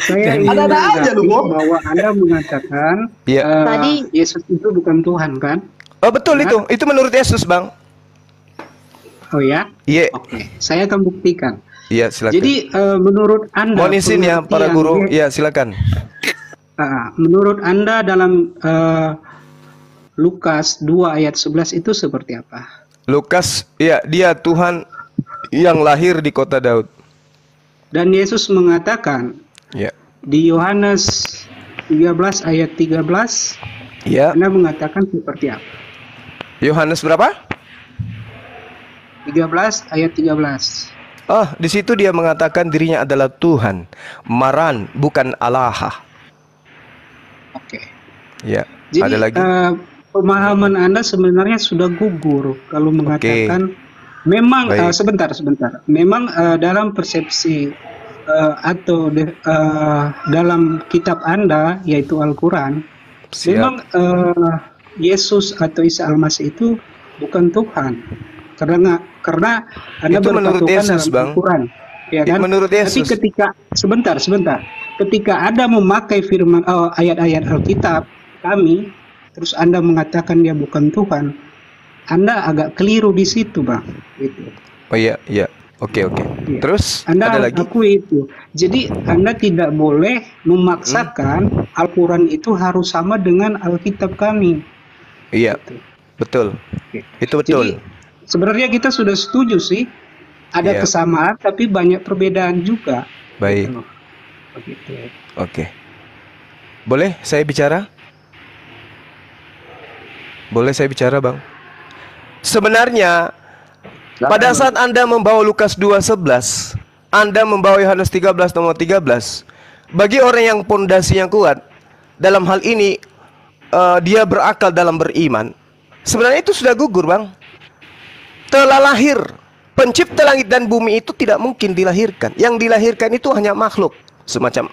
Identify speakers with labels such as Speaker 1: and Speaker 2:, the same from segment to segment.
Speaker 1: Saya ingin
Speaker 2: Ada-ada aja lu, Bob.
Speaker 1: bahwa Anda mengatakan
Speaker 3: Iya.
Speaker 4: Tadi-
Speaker 1: Yesus itu bukan Tuhan kan?
Speaker 3: Oh betul itu menurut Yesus bang.
Speaker 1: Oh ya?
Speaker 3: Iya.
Speaker 1: Oke, saya akan buktikan.
Speaker 3: Iya silakan.
Speaker 1: Jadi menurut Anda,
Speaker 3: Mohon izin ya para
Speaker 1: pengertian
Speaker 3: guru.
Speaker 1: dia-
Speaker 3: Iya silakan.
Speaker 1: menurut Anda dalam Lukas 2 ayat 11 itu seperti apa?
Speaker 3: Lukas, ya dia Tuhan yang lahir di kota Daud.
Speaker 1: Dan Yesus mengatakan
Speaker 3: Ya.
Speaker 1: di Yohanes 13 ayat 13,
Speaker 3: Ya.
Speaker 1: Anda mengatakan seperti apa?
Speaker 3: Yohanes berapa?
Speaker 1: 13 ayat 13.
Speaker 3: Oh, di situ dia mengatakan dirinya adalah Tuhan, Maran, bukan Allah.
Speaker 1: Oke.
Speaker 3: Ya.
Speaker 1: Jadi
Speaker 3: Ada lagi?
Speaker 1: pemahaman Anda sebenarnya sudah gugur kalau mengatakan memang
Speaker 3: Baik.
Speaker 1: sebentar. Memang dalam persepsi dalam kitab Anda yaitu Al-Qur'an,
Speaker 3: Siap.
Speaker 1: memang Yesus atau Isa Al-Masih itu bukan Tuhan. Karena Anda
Speaker 3: Itu menurut
Speaker 1: berpatokan
Speaker 3: Yesus,
Speaker 1: dalam
Speaker 3: Bang.
Speaker 1: Al-Qur'an. Ya kan?
Speaker 3: Menurut Yesus.
Speaker 1: Tapi sebentar. Ketika Anda memakai firman ayat-ayat Alkitab kami, terus Anda mengatakan dia bukan Tuhan, Anda agak keliru di situ, Bang. Gitu.
Speaker 3: Oh iya. Oke.
Speaker 1: Iya.
Speaker 3: Terus
Speaker 1: Anda
Speaker 3: ada
Speaker 1: harus
Speaker 3: lagi?
Speaker 1: akui itu. Jadi Anda tidak boleh memaksakan Al-Quran itu harus sama dengan Alkitab kami.
Speaker 3: Iya.
Speaker 1: Gitu.
Speaker 3: Betul.
Speaker 1: Oke.
Speaker 3: Itu betul.
Speaker 1: Jadi sebenarnya kita sudah setuju sih, ada
Speaker 3: Iya.
Speaker 1: kesamaan tapi banyak perbedaan juga.
Speaker 3: Baik.
Speaker 1: Gitu. Begitu.
Speaker 3: Oke. Boleh saya bicara? Boleh saya bicara, Bang? Sebenarnya pada saat Anda membawa Lukas 2:11, Anda membawa Yohanes 13 nomor 13, bagi orang yang pondasinya kuat, dalam hal ini dia berakal dalam beriman, sebenarnya itu sudah gugur, Bang. Telah lahir. Pencipta langit dan bumi itu tidak mungkin dilahirkan. Yang dilahirkan itu hanya makhluk, semacam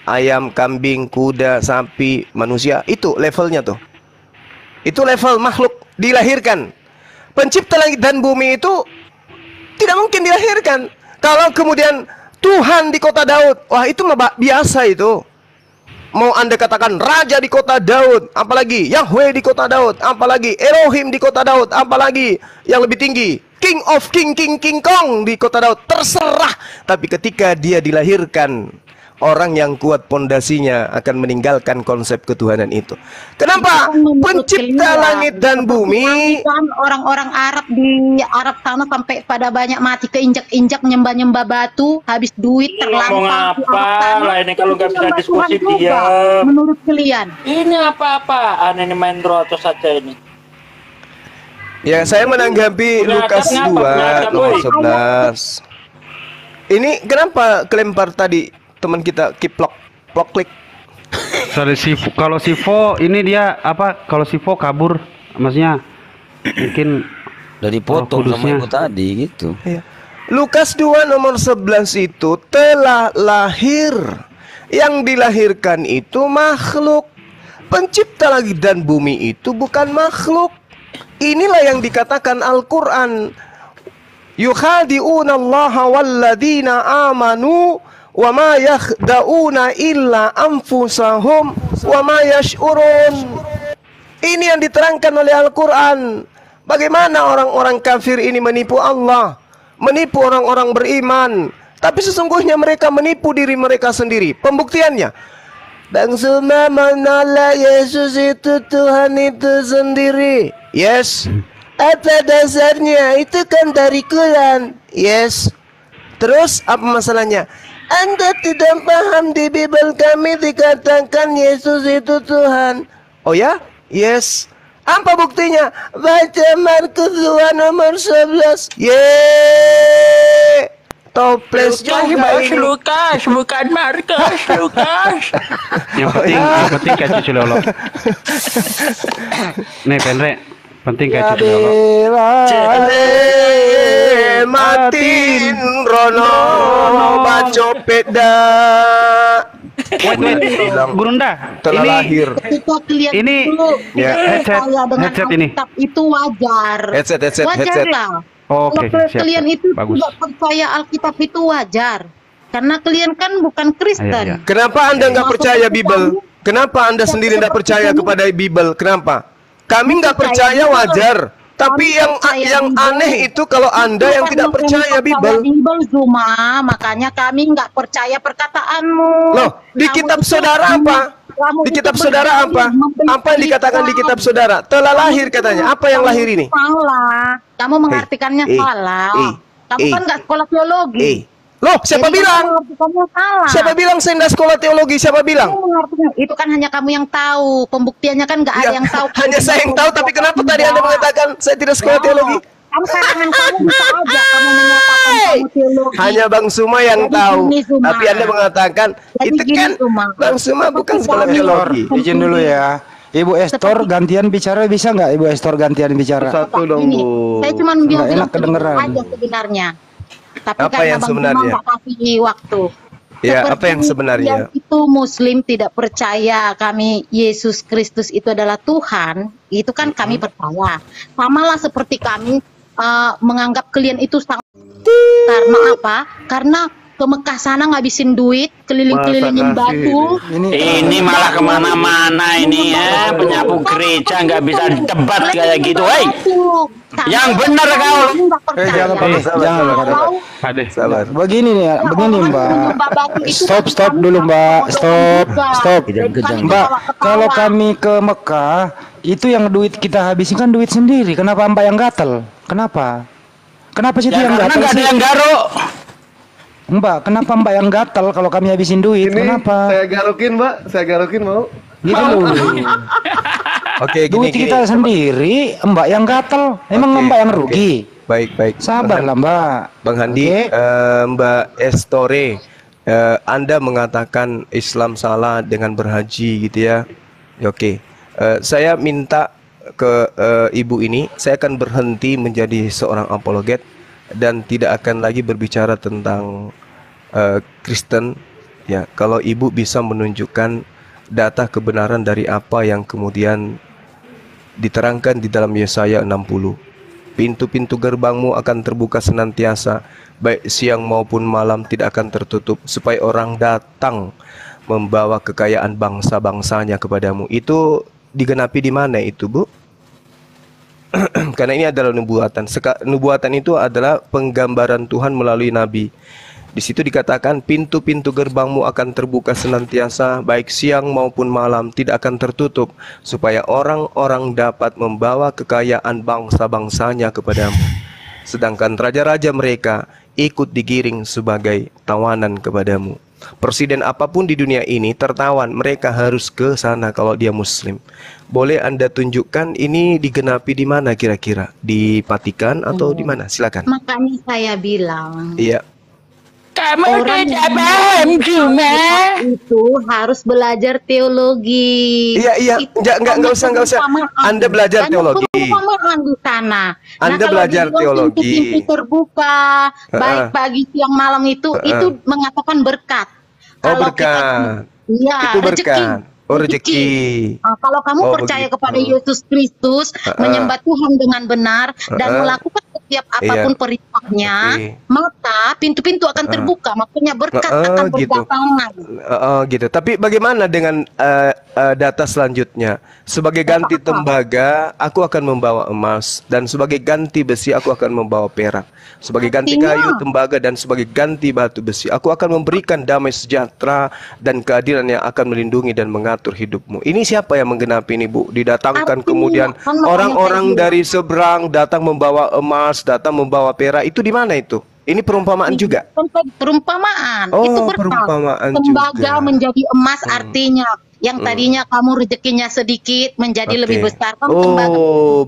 Speaker 3: ayam, kambing, kuda, sapi, manusia. Itu levelnya tuh. Itu level makhluk dilahirkan. Pencipta langit dan bumi itu tidak mungkin dilahirkan. Kalau kemudian Tuhan di kota Daud, wah itu mah biasa itu. Mau Anda katakan raja di kota Daud, apalagi Yahweh di kota Daud, apalagi Elohim di kota Daud, apalagi yang lebih tinggi, King of King Kong di kota Daud, terserah. Tapi ketika dia dilahirkan, orang yang kuat pondasinya akan meninggalkan konsep ketuhanan itu. Kenapa? Pencipta langit dan bumi.
Speaker 4: Kan orang-orang Arab di Arab sana sampai pada banyak mati keinjak-injak nyembah-nyembah batu, habis duit
Speaker 5: Ngomong
Speaker 4: terlampau.
Speaker 5: apa lah ini kalau nggak bisa
Speaker 4: Itu
Speaker 5: diskusi
Speaker 4: Tuhan juga,
Speaker 5: diam.
Speaker 4: menurut kalian.
Speaker 5: Ini apa-apaan ini main terus saja ini.
Speaker 3: Ya, saya menanggapi
Speaker 5: Punya
Speaker 3: Lukas
Speaker 5: akad
Speaker 3: 2
Speaker 5: ngapa?
Speaker 3: nomor
Speaker 5: Punya akad,
Speaker 3: 11. Ini kenapa kelempar tadi teman kita kiplok klik?
Speaker 6: Kalau Sivo ini dia apa? Kalau Sivo kabur, maksudnya mungkin
Speaker 7: Dari potong sama
Speaker 6: kudusnya.
Speaker 7: ibu tadi gitu.
Speaker 3: Iya. Lukas 2 nomor 11 itu telah lahir. Yang dilahirkan itu makhluk. Pencipta langit dan bumi itu bukan makhluk. Inilah yang dikatakan Al-Qur'an. Yukhadi'una Allaha walladina amanu wa ma yakhda'una illa anfusahum wa ma yash'urun. Ini yang diterangkan oleh Al-Qur'an. Bagaimana orang-orang kafir ini menipu Allah, menipu orang-orang beriman, tapi sesungguhnya mereka menipu diri mereka sendiri. Pembuktiannya, Bang Suma menolak Yesus itu Tuhan itu sendiri. Yes. Apa dasarnya? Itu kan dari Quran. Yes. Terus apa masalahnya? Anda tidak paham, di Bible kami dikatakan Yesus itu Tuhan. Oh ya? Yes. Apa buktinya? Baca Markus 2 nomor 11. Yeay. Toples juga ini.
Speaker 5: Lukas, bukan Markus, Lukas.
Speaker 6: yang penting kayak cucu lolo. Nih Penre, penting kayak cucu lolo.
Speaker 3: Jale matin rono baco peda.
Speaker 6: Wait, Gurunda.
Speaker 3: Telah
Speaker 6: Ini
Speaker 3: lahir.
Speaker 4: Ketika kalian
Speaker 6: Ini,
Speaker 4: dulu
Speaker 3: ya,
Speaker 4: percaya dengan
Speaker 6: headset ini.
Speaker 4: Alkitab itu wajar.
Speaker 3: Headset.
Speaker 4: Wajar lah.
Speaker 6: Oh,
Speaker 4: Kalau
Speaker 6: oke, siap.
Speaker 4: kalian itu
Speaker 6: Bagus.
Speaker 4: tidak percaya Alkitab itu wajar. Karena kalian kan bukan Kristen.
Speaker 6: Iya.
Speaker 3: Kenapa Anda nggak percaya Bible? Kenapa Anda sendiri nggak percaya kepada Bible? Kenapa? Kami nggak percaya wajar. Tapi yang aneh itu kalau Anda yang tidak percaya Bible.
Speaker 4: Zuma, makanya kami nggak percaya perkataanmu.
Speaker 3: Loh, di kitab saudara apa? Di kitab saudara apa? Apa yang dikatakan di kitab saudara? Telah lahir katanya. Apa yang lahir ini?
Speaker 4: Salah. Kamu mengartikannya salah. Kamu kan nggak sekolah teologi.
Speaker 3: Loh, siapa
Speaker 4: Jadi
Speaker 3: bilang?
Speaker 4: kamu mengartikannya salah.
Speaker 3: Siapa bilang saya nggak sekolah teologi? Siapa bilang?
Speaker 4: Kamu mengartikan- Itu kan hanya kamu yang tahu. Pembuktiannya kan nggak ada
Speaker 3: Ya,
Speaker 4: yang tahu.
Speaker 3: hanya saya yang tahu, tapi kenapa tadi Anda mengatakan saya tidak sekolah teologi?
Speaker 4: Kamu karangan kamu bisa aja kamu menyatakan kamu teologi.
Speaker 3: Hanya Bang Suma yang
Speaker 4: Jadi
Speaker 3: tahu.
Speaker 4: gini, Suma.
Speaker 3: Tapi Anda mengatakan
Speaker 4: Jadi
Speaker 3: itu
Speaker 4: gini,
Speaker 3: kan
Speaker 4: Suma.
Speaker 3: Bang Suma bukan sekolah
Speaker 4: Tapi
Speaker 3: teologi.
Speaker 2: Izin dulu ya. Ibu Estor gantian bicara bisa nggak Ibu Estor gantian bicara?
Speaker 3: Satu dong,
Speaker 4: Ini,
Speaker 3: Bu.
Speaker 4: saya cuma
Speaker 2: Nggak
Speaker 4: bilang
Speaker 2: enak kedengeran.
Speaker 4: aja sebenarnya. Tapi
Speaker 3: Apa
Speaker 4: karena
Speaker 3: yang
Speaker 4: Bang
Speaker 3: sebenarnya?
Speaker 4: Suma nggak kasih waktu.
Speaker 3: Ya,
Speaker 4: Seperti
Speaker 3: apa yang sebenarnya?
Speaker 4: yang itu Muslim tidak percaya kami Yesus Kristus itu adalah Tuhan, itu kan kami percaya. Samalah seperti kami menganggap kalian itu sangat. Karena apa? Karena ke Mekah sana ngabisin duit, keliling-kelilingin batu.
Speaker 5: Ini malah kemana-mana ini ya, penyapu gereja nggak bisa debat kayak gitu, hei. Yang benar kau.
Speaker 2: Jangan.
Speaker 6: Ade.
Speaker 3: Sabar.
Speaker 2: Begini nih, begini Mbak. Stop dulu Mbak. Stop. Mbak, kalau kami ke Mekah, itu yang duit kita habisin kan duit sendiri. Kenapa Mbak yang gatel? Kenapa? Kenapa sih itu
Speaker 5: Ya
Speaker 2: yang
Speaker 5: karena
Speaker 2: gatel
Speaker 5: nggak ada
Speaker 2: sih?
Speaker 5: yang garuk.
Speaker 2: Mbak, kenapa Mbak yang gatel kalau kami habisin duit? Kenapa?
Speaker 8: Saya garukin, Mbak. Saya garukin mau.
Speaker 2: Gitu loh.
Speaker 3: Oke,
Speaker 2: Duit kita sendiri, Mbak yang gatel. Emang
Speaker 3: Oke,
Speaker 2: Mbak yang
Speaker 3: oke.
Speaker 2: rugi?
Speaker 3: Baik.
Speaker 2: Sabarlah Mbak.
Speaker 3: Bang Handi,
Speaker 2: Oke.
Speaker 3: Mbak Estore, Anda mengatakan Islam salah dengan berhaji gitu ya. Ya, oke. Saya minta ke ibu ini, saya akan berhenti menjadi seorang apologet dan tidak akan lagi berbicara tentang Kristen. Ya, kalau ibu bisa menunjukkan data kebenaran dari apa yang kemudian diterangkan di dalam Yesaya 60. Pintu-pintu gerbangmu akan terbuka senantiasa, baik siang maupun malam tidak akan tertutup, supaya orang datang membawa kekayaan bangsa-bangsanya kepadamu. Itu digenapi di mana itu, Bu? Karena ini adalah nubuatan. Nubuatan itu adalah penggambaran Tuhan melalui nabi. Di situ dikatakan pintu-pintu gerbangmu akan terbuka senantiasa, baik siang maupun malam tidak akan tertutup, supaya orang-orang dapat membawa kekayaan bangsa-bangsanya kepadamu. Sedangkan raja-raja mereka ikut digiring sebagai tawanan kepadamu. Presiden apapun di dunia ini tertawan, mereka harus ke sana kalau dia Muslim. Boleh Anda tunjukkan ini digenapi di mana kira-kira? Di Vatikan atau di mana? Silakan.
Speaker 4: Makanya saya bilang
Speaker 3: Iya.
Speaker 5: Kamu
Speaker 4: orang
Speaker 5: tidak
Speaker 4: yang
Speaker 5: paham cuma.
Speaker 4: itu harus belajar teologi.
Speaker 3: Iya.
Speaker 4: Itu
Speaker 3: Nggak usah.
Speaker 4: perumpamaan.
Speaker 3: Anda belajar
Speaker 4: Banyak
Speaker 3: teologi.
Speaker 4: perumpamaan di sana.
Speaker 3: Anda
Speaker 4: kalau
Speaker 3: belajar
Speaker 4: dibilang
Speaker 3: teologi.
Speaker 4: pintu-pintu terbuka, baik pagi siang malam itu mengatakan berkat.
Speaker 3: Oh,
Speaker 4: Kalau
Speaker 3: berkat.
Speaker 4: Iya,
Speaker 3: Itu berkat. Oh, rezeki.
Speaker 4: Nah, kalau kamu
Speaker 3: Oh,
Speaker 4: percaya
Speaker 3: begitu.
Speaker 4: kepada Yesus Kristus, menyembah Tuhan dengan benar dan melakukan setiap apapun
Speaker 3: Iya.
Speaker 4: perintahnya,
Speaker 3: Oke.
Speaker 4: maka pintu-pintu akan terbuka, makanya berkat akan
Speaker 3: gitu.
Speaker 4: berdatangan.
Speaker 3: Gitu. Tapi bagaimana dengan data selanjutnya? Sebagai ganti tembaga, aku akan membawa emas, dan sebagai ganti besi, aku akan membawa perak. Sebagai ganti
Speaker 4: Artinya?
Speaker 3: kayu, tembaga, dan sebagai ganti batu besi, aku akan memberikan damai sejahtera dan keadilan yang akan melindungi dan mengatur hidupmu. Ini siapa yang menggenapi ini, Bu? Didatangkan
Speaker 4: Artinya,
Speaker 3: kemudian
Speaker 4: kan makanya
Speaker 3: orang-orang
Speaker 4: saya bilang.
Speaker 3: dari seberang datang membawa emas, datang membawa perak. Itu di mana itu? Ini perumpamaan juga.
Speaker 4: Perumpamaan
Speaker 3: Oh,
Speaker 4: itu berkat.
Speaker 3: perumpamaan
Speaker 4: Tembaga
Speaker 3: juga.
Speaker 4: menjadi emas artinya yang tadinya kamu rezekinya sedikit menjadi
Speaker 3: Oke.
Speaker 4: lebih besar. Kamu
Speaker 3: Oh,
Speaker 4: tembaga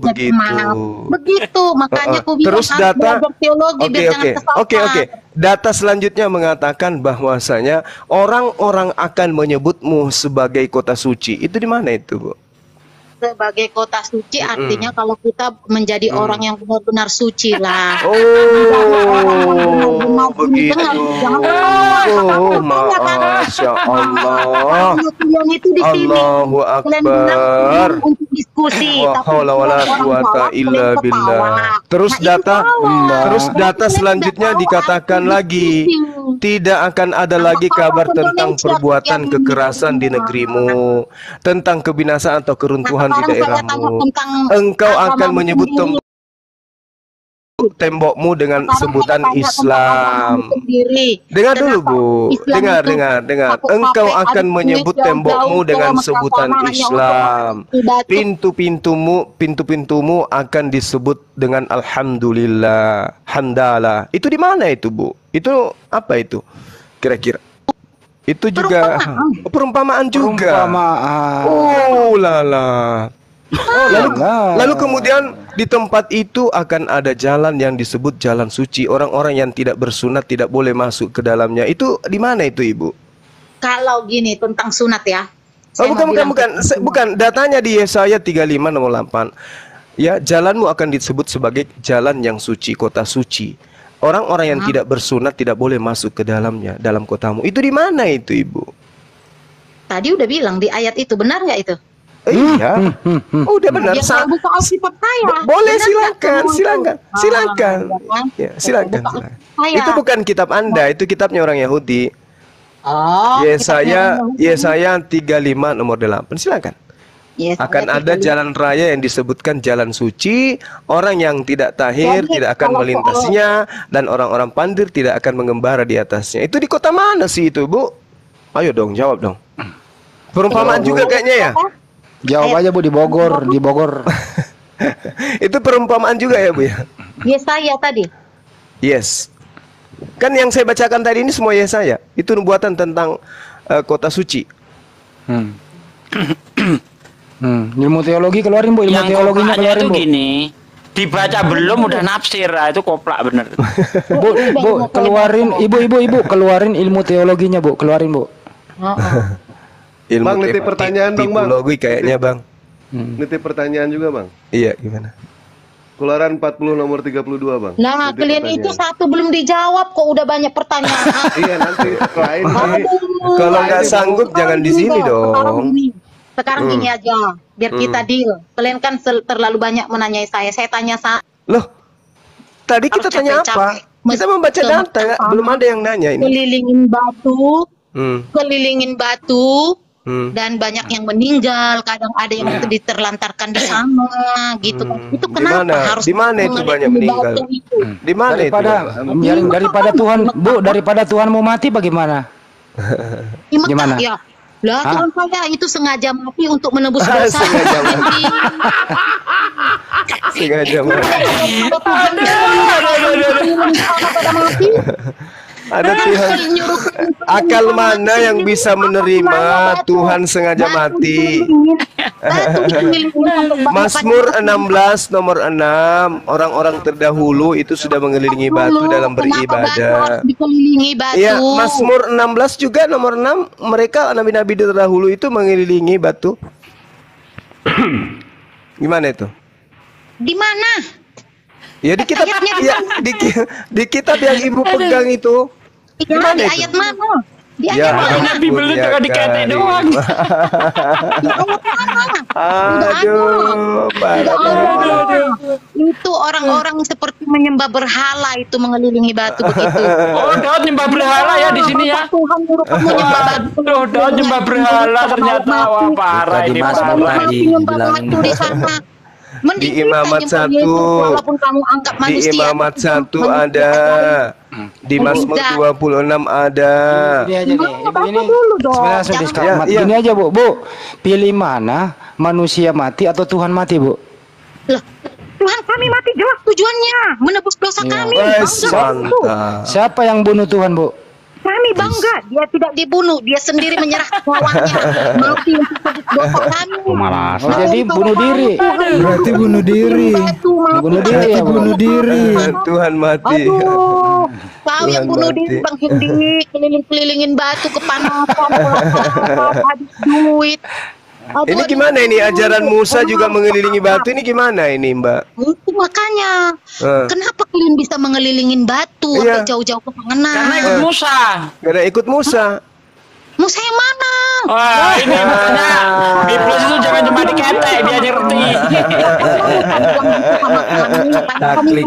Speaker 4: menjadi
Speaker 3: begitu.
Speaker 4: emas. Begitu, makanya aku bilang
Speaker 3: Terus
Speaker 4: harus
Speaker 3: data,
Speaker 4: belajar teologi biar jangan kesasar.
Speaker 3: Oke. Data selanjutnya mengatakan bahwasanya orang-orang akan menyebutmu sebagai kota suci. Itu di mana itu, Bu?
Speaker 4: Sebagai kota suci artinya kalau kita menjadi orang yang benar-benar suci lah.
Speaker 3: Oh, begitu. Oh, Masya Allah.
Speaker 4: Kalian itu di sini.
Speaker 3: Allahu
Speaker 4: Kalian bilang
Speaker 3: Akbar.
Speaker 4: untuk diskusi,
Speaker 3: Wa
Speaker 4: tapi
Speaker 3: haula wala
Speaker 4: orang
Speaker 3: quwata
Speaker 4: jawab,
Speaker 3: illa
Speaker 4: kalian
Speaker 3: billah.
Speaker 4: ketawa.
Speaker 3: Terus
Speaker 4: Nah, itu
Speaker 3: data
Speaker 4: salah.
Speaker 3: terus data
Speaker 4: Kalian
Speaker 3: selanjutnya
Speaker 4: tidak tahu
Speaker 3: dikatakan
Speaker 4: arti
Speaker 3: lagi
Speaker 4: diskusi.
Speaker 3: tidak akan ada lagi kabar tentang perbuatan kekerasan di negerimu, tentang kebinasaan atau keruntuhan di daerahmu. Engkau akan menyebut tembokmu dengan sebutan Islam. Dengar dulu, Bu. Dengar. Engkau akan menyebut tembokmu dengan sebutan Islam. Pintu-pintumu akan disebut dengan alhamdulillah, hamdalah. Itu di mana itu, Bu? Itu apa itu? Kira-kira. Itu juga perumpamaan juga. Oh lala. Lalu kemudian di tempat itu akan ada jalan yang disebut jalan suci. Orang-orang yang tidak bersunat tidak boleh masuk ke dalamnya. Itu di mana itu, Ibu?
Speaker 4: Kalau gini tentang sunat ya.
Speaker 3: Bukan. Datanya di Yesaya 35 nomor 8. Ya, jalanmu akan disebut sebagai jalan yang suci, kota suci. Orang-orang yang tidak bersunat tidak boleh masuk ke dalamnya, dalam kotamu. Itu di mana itu, Ibu?
Speaker 4: Tadi udah bilang di ayat itu, benar nggak itu?
Speaker 3: Iya, udah benar.
Speaker 4: Ya, kalau buka Alkitab saya.
Speaker 3: Boleh,
Speaker 4: Benar
Speaker 3: silakan. Ya, silakan. Itu bukan kitab Anda, itu kitabnya orang Yahudi. Yesaya 35 nomor 8. Silakan. Akan ada jalan raya yang disebutkan jalan suci. Orang yang tidak tahir tidak akan melintasinya, dan orang-orang pandir tidak akan mengembara di atasnya. Itu di kota mana sih itu, Bu? Ayo dong, jawab dong. Perumpamaan juga kayaknya ya.
Speaker 2: Jawab aja, Bu, di Bogor.
Speaker 3: Itu perumpamaan juga ya, Bu ya?
Speaker 4: Yesaya tadi.
Speaker 3: Yes. Kan yang saya bacakan tadi ini semua Yesaya. Itu nubuatan tentang kota suci.
Speaker 2: Ilmu teologi keluarin, Bu. Ilmu teologinya keluarin, Bu.
Speaker 5: Gini, dibaca belum udah nafsir. Itu koplak bener.
Speaker 2: Bu, keluarin. Ibu, keluarin ilmu teologinya, Bu. Keluarin, Bu.
Speaker 3: Ilmu
Speaker 8: Bang, nitip pertanyaan dong, Bang.
Speaker 3: Tipologi kayaknya, Bang.
Speaker 8: Nitip pertanyaan juga, Bang.
Speaker 3: Iya, gimana?
Speaker 8: Keluaran 40 nomor 32, Bang.
Speaker 4: Nah, kalian itu satu belum dijawab kok udah banyak pertanyaan.
Speaker 8: Iya, nanti lain.
Speaker 3: Kalau nggak sanggup jangan di sini dong.
Speaker 4: Sekarang gini aja, biar kita deal. Kalian kan terlalu banyak menanyai saya. Saya tanya
Speaker 3: Loh, tadi kita tanya apa? Kita membaca data, belum ada yang nanya ini.
Speaker 4: Kelilingin batu, dan banyak yang meninggal. Kadang ada yang diterlantarkan di sana, gitu. Itu kenapa harus?
Speaker 3: Di mana itu banyak meninggal? Di mana itu?
Speaker 2: Daripada Tuhan, Bu, daripada Tuhan mau mati bagaimana?
Speaker 4: Gimana? Ya. Lah, Tuhan saya itu sengaja mati untuk menebus dosa.
Speaker 3: Sengaja mati. Ada Tuhan. Akal mana yang bisa menerima Tuhan sengaja mati? Mazmur 16 nomor 6. Orang-orang terdahulu itu sudah mengelilingi batu dalam beribadah. Ya, Mazmur 16 juga nomor 6. Mereka nabi-nabi terdahulu itu mengelilingi batu. Gimana itu?
Speaker 4: Di mana?
Speaker 3: Ya di kitab, di kitab yang Ibu pegang itu.
Speaker 4: Di ayat mana? Di ayat mana?
Speaker 5: Bibelnya jangan dikete doang.
Speaker 4: Itu orang-orang seperti menyembah berhala itu mengelilingi batu begitu.
Speaker 5: Oh, Daud nyembah berhala ya di sini ya.
Speaker 4: Tuhan nyuruh kamu nyembah batu.
Speaker 5: Daud nyembah berhala ternyata. Wah, parah ini, parah.
Speaker 4: Nyembah batu di sana.
Speaker 3: Di Imamat 1, di Imamat 1 ada, di Mazmur 26 ada.
Speaker 2: Ini aja, Bu. Pilih mana, manusia mati atau Tuhan mati, Bu?
Speaker 4: Tuhan kami mati jelas tujuannya menebus dosa kami.
Speaker 2: Siapa yang bunuh Tuhan, Bu?
Speaker 4: Kami bangga, dia tidak dibunuh, dia sendiri menyerahkan nyawanya mati untuk tebus dosa kami.
Speaker 2: Jadi bunuh diri.
Speaker 9: Berarti bunuh diri. Bunuh diri.
Speaker 3: Tuhan mati.
Speaker 4: Aduh, kau yang bunuh diri, Bang Hindi, keliling-kelilingin batu kepanasan, habis duit.
Speaker 3: Ini gimana ini ajaran Musa juga mengelilingi batu, ini gimana ini, Mbak?
Speaker 4: Itu makanya kenapa kalian bisa mengelilingin batu sampai jauh-jauh ke Pangenan?
Speaker 5: Karena ikut Musa.
Speaker 3: Karena ikut Musa.
Speaker 4: Musa yang mana?
Speaker 5: Wah, ini Iblis itu jangan cuma diketek, dia ngerti.
Speaker 2: Taklik.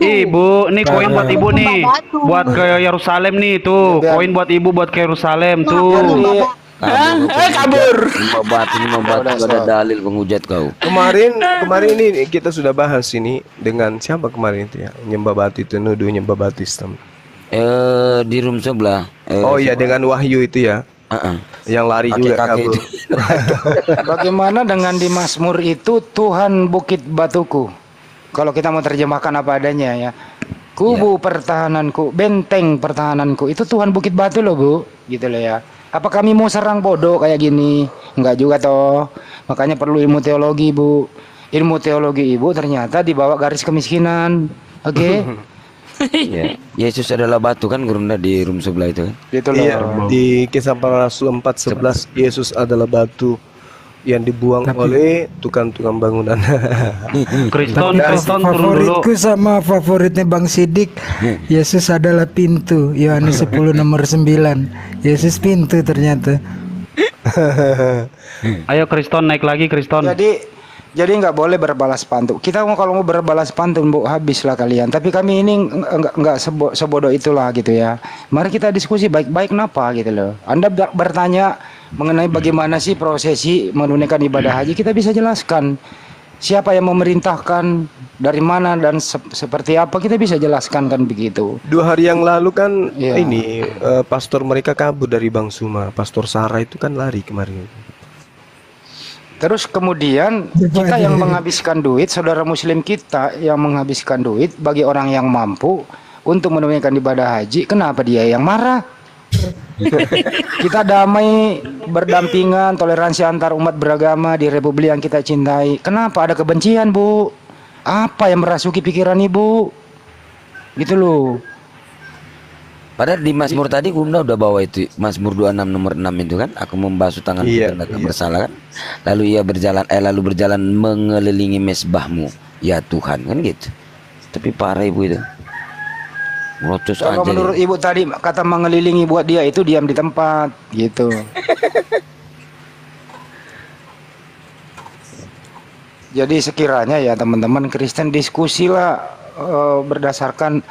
Speaker 6: Ibu, nih koin buat ibu nih, buat ke Yerusalem nih tuh, koin buat ibu buat ke Yerusalem tuh.
Speaker 5: Kabur.
Speaker 7: Membatu ada dalil penghujat kau.
Speaker 3: Kemarin ini kita sudah bahas ini dengan siapa kemarin itu ya? Nyembah batu itu nuduh nyembah batu Islam.
Speaker 7: Di room sebelah.
Speaker 3: Oh iya, dengan Wahyu itu ya. Yang lari juga kabur.
Speaker 2: Bagaimana dengan di Mazmur itu Tuhan bukit batuku? Kalau kita mau terjemahkan apa adanya ya. Kubu pertahananku, benteng pertahananku, itu Tuhan bukit batu loh Bu, gitu loh ya. Apa kami mau serang bodoh kayak gini? Enggak juga toh. Makanya perlu ilmu teologi Bu. Ilmu teologi Ibu ternyata di bawah garis kemiskinan. Oke.
Speaker 7: Ya. Yesus adalah batu kan Gurunda di room sebelah itu kan?
Speaker 3: Iya, di Kisah Para Rasul 4:11 Yesus adalah batu yang dibuang oleh tukang-tukang bangunan.
Speaker 6: Kriston turun dulu.
Speaker 9: Favoritku sama favoritnya Bang Sidik, Yesus adalah pintu. Yohanes 10 nomor 9. Yesus pintu ternyata.
Speaker 6: Ayo Kriston naik lagi Kriston.
Speaker 2: Jadi nggak boleh berbalas pantun. Kita kalau mau berbalas pantun, Bu, habislah kalian. Tapi kami ini nggak sebodoh itulah gitu ya. Mari kita diskusi baik-baik kenapa gitu loh. Anda bertanya mengenai bagaimana sih prosesi menunaikan ibadah haji, kita bisa jelaskan. Siapa yang memerintahkan, dari mana dan seperti apa, kita bisa jelaskan kan begitu.
Speaker 3: 2 hari yang lalu kan ini pastor mereka kabur dari Bang Suma. Pastor Sarah itu kan lari kemarin.
Speaker 2: Terus kemudian kita yang menghabiskan duit, saudara muslim kita yang menghabiskan duit bagi orang yang mampu untuk menunaikan ibadah haji, kenapa dia yang marah? Kita damai, berdampingan, toleransi antar umat beragama di republik yang kita cintai. Kenapa ada kebencian, Bu? Apa yang merasuki pikiran Ibu? Gitu loh.
Speaker 7: Padahal di Mazmur tadi Gunda udah bawa itu Mazmur 26 nomor 6 itu kan, aku membasuh tangan bersalah kan. Lalu lalu berjalan mengelilingi mesbahmu ya Tuhan kan gitu. Tapi parah Ibu itu. Ngocos aja.
Speaker 2: Kalau menurut Ibu tadi kata mengelilingi buat dia itu diam di tempat gitu. Jadi sekiranya ya teman-teman Kristen diskusilah berdasarkan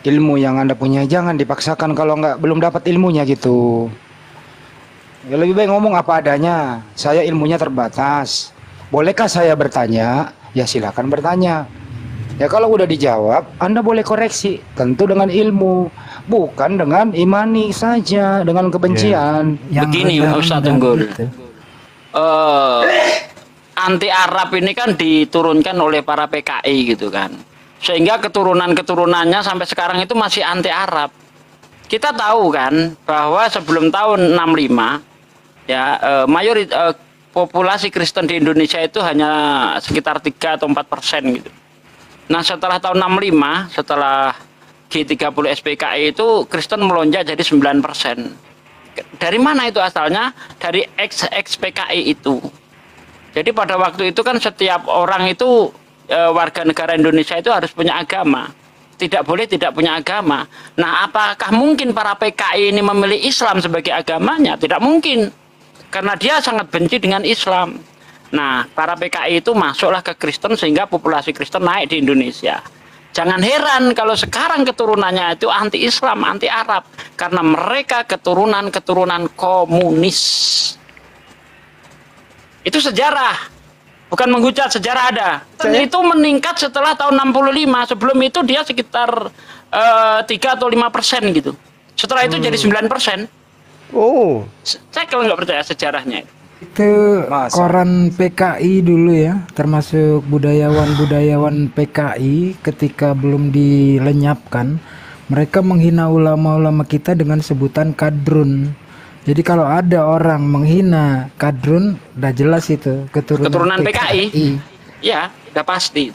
Speaker 2: ilmu yang Anda punya, jangan dipaksakan kalau belum dapat ilmunya gitu. Ya lebih baik ngomong apa adanya. Saya ilmunya terbatas. Bolehkah saya bertanya? Ya silakan bertanya. Ya kalau udah dijawab, Anda boleh koreksi, tentu dengan ilmu, bukan dengan imani saja, dengan kebencian.
Speaker 5: Begini Ustaz Unggul. Anti Arab ini kan diturunkan oleh para PKI gitu kan. Sehingga keturunan-keturunannya sampai sekarang itu masih anti Arab. Kita tahu kan bahwa sebelum tahun 65 ya populasi Kristen di Indonesia itu hanya sekitar 3 atau 4% gitu. Nah setelah tahun 65, setelah G30 SPKI itu Kristen melonjak jadi 9%. Dari mana itu asalnya? Dari ex-PKI itu. Jadi pada waktu itu kan setiap orang itu warga negara Indonesia itu harus punya agama, tidak boleh tidak punya agama. Nah, apakah mungkin para PKI ini memilih Islam sebagai agamanya? Tidak mungkin, karena dia sangat benci dengan Islam. Nah, para PKI itu masuklah ke Kristen sehingga populasi Kristen naik di Indonesia. Jangan heran kalau sekarang keturunannya itu anti Islam, anti Arab, karena mereka keturunan komunis. Itu sejarah. Bukan menghujat, sejarah ada. Dan itu meningkat setelah tahun 65. Sebelum itu dia sekitar 3 atau 5% gitu. Setelah itu jadi 9%.
Speaker 3: Oh.
Speaker 5: Saya kalau nggak percaya sejarahnya.
Speaker 9: Itu koran PKI dulu ya, termasuk budayawan PKI ketika belum dilenyapkan. Mereka menghina ulama-ulama kita dengan sebutan kadrun. Jadi kalau ada orang menghina kadrun, udah jelas itu keturunan
Speaker 5: PKI. Ya, udah pasti.